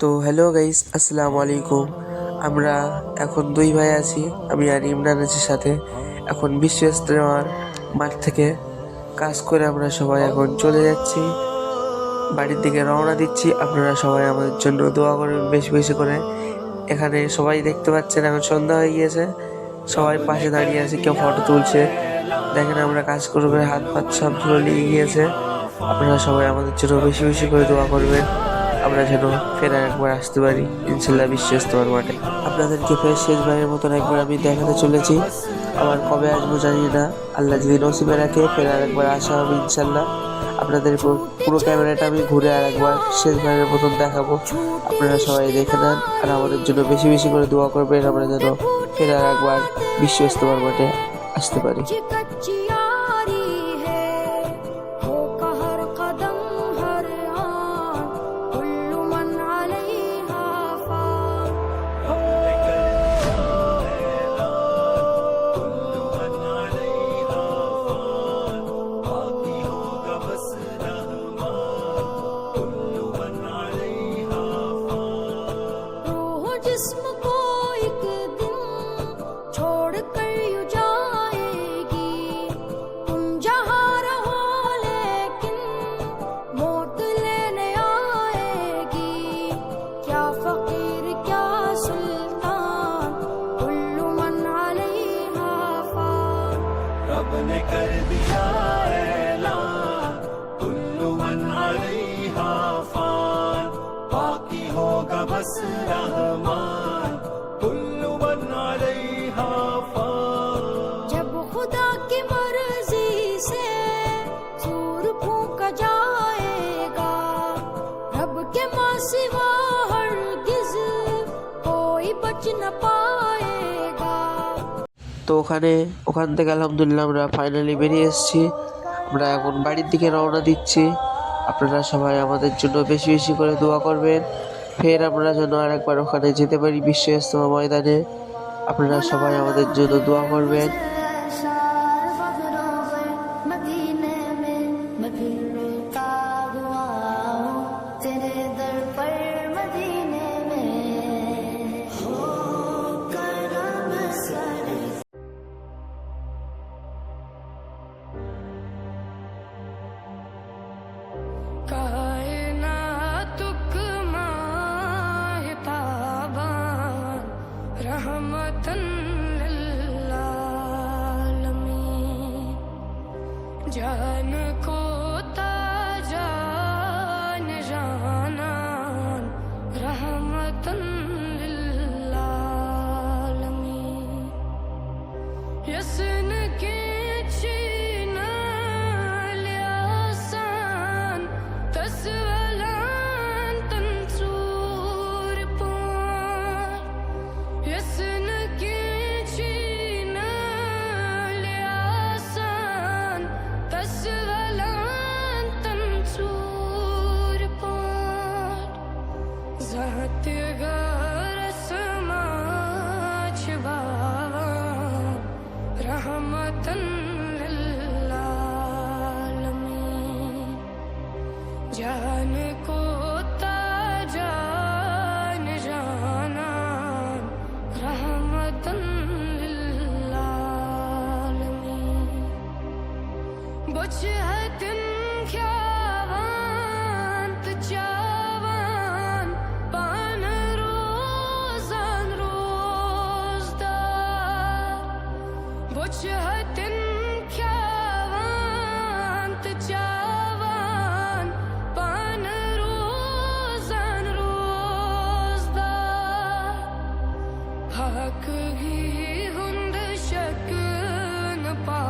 তো hello guys, আসসালামু আলাইকুম। আমরা এখন দুই ভাই আছি, আমি আর ইমরান আছি সাথে। এখন বিশ্ব ইজতেমার মাঠ থেকে কাজ করে আমরা সবাই এখন চলে যাচ্ছি, বাড়ির দিকে রওনা দিচ্ছি। আপনারা সবাই আমাদের জন্য দোয়া করবেন বেশি বেশি করে। এখানে সবাই দেখতে পাচ্ছেন এখন সন্ধ্যা হয়ে গিয়েছে, সবাই পাশে দাঁড়িয়ে আছে, কেউ ফটো তুলছে। দেখেন আমরা কাজ করবে, হাত পাত সব ধুলো লেগে গিয়েছে। আপনারা সবাই আমাদের জন্য বেশি বেশি করে দোয়া করবেন, আমরা যেন ফের একবার আসতে পারি ইনশাল্লাহ বিশ্ব ইজতেমার মাঠে। আপনাদেরকে ফের শেষবারের মতন একবার আমি দেখাতে চলেছি। আবার কবে আসবো জানি না, আল্লাহ যদি নসিবে রাখে ফের আরেকবার আসা হবে ইনশাল্লাহ। আপনাদের পুরো ক্যামেরাটা আমি ঘুরে আরেকবার শেষবারের মতন দেখাবো। আপনারা সবাই দেখে নেন আর আমাদের জন্য বেশি বেশি করে দোয়া করবেন, আমরা যেন ফের আরেকবার বিশ্ব ইজতেমার মাঠে আসতে পারি। जिस्म को एक दिन छोड़ कर यूं जाएगी, तुम जहाँ रहो लेकिन मौत लेने आएगी। क्या फकीर क्या सुल्तान, कुल्लु मन अलैहा फान। रब ने कर दिया ऐलान, कुल्लु मन अलैहा फान। बाकी होगा बस रहमान, कुल्लु मन अलैहा फान। जब खुदा की मर्जी से सूर फूंका जाएगा, रब के माँ सिवा हरगिज कोई बच न पाएगा। তো ওখান থেকে আলহামদুলিল্লাহ আমরা ফাইনালি বেরিয়ে এসেছি। আমরা এখন বাড়ির দিকে রওনা দিচ্ছি। আপনারা সবাই আমাদের জন্য বেশি বেশি করে দোয়া করবেন, ফের আমরা যেন আরেকবার ওখানে যেতে পারি বিশ্ব ইজতেমা ময়দানে। আপনারা সবাই আমাদের জন্য দোয়া করবেন। रहमतन लिल आलमीन, जान को ताजान जानान, रहमतन लिल आलमीन। यसन के छीन ल्यासान, तस्वलान तंसूर पान। यसन के छीन ल्यासान, तस्वलान तंसूर पान। ज़ात गरस माच बावान, रहमतन लिल आलमीन। जान को ताजान जानान, रहमतन लिल आलमीन। बुच हतन ख्यावांत चावान, पान रोज़ान रोज़दार। बुच हतन ख्यावांत चावान, पान रोज़ान रोज़दार। हक ही हुंद शक न पा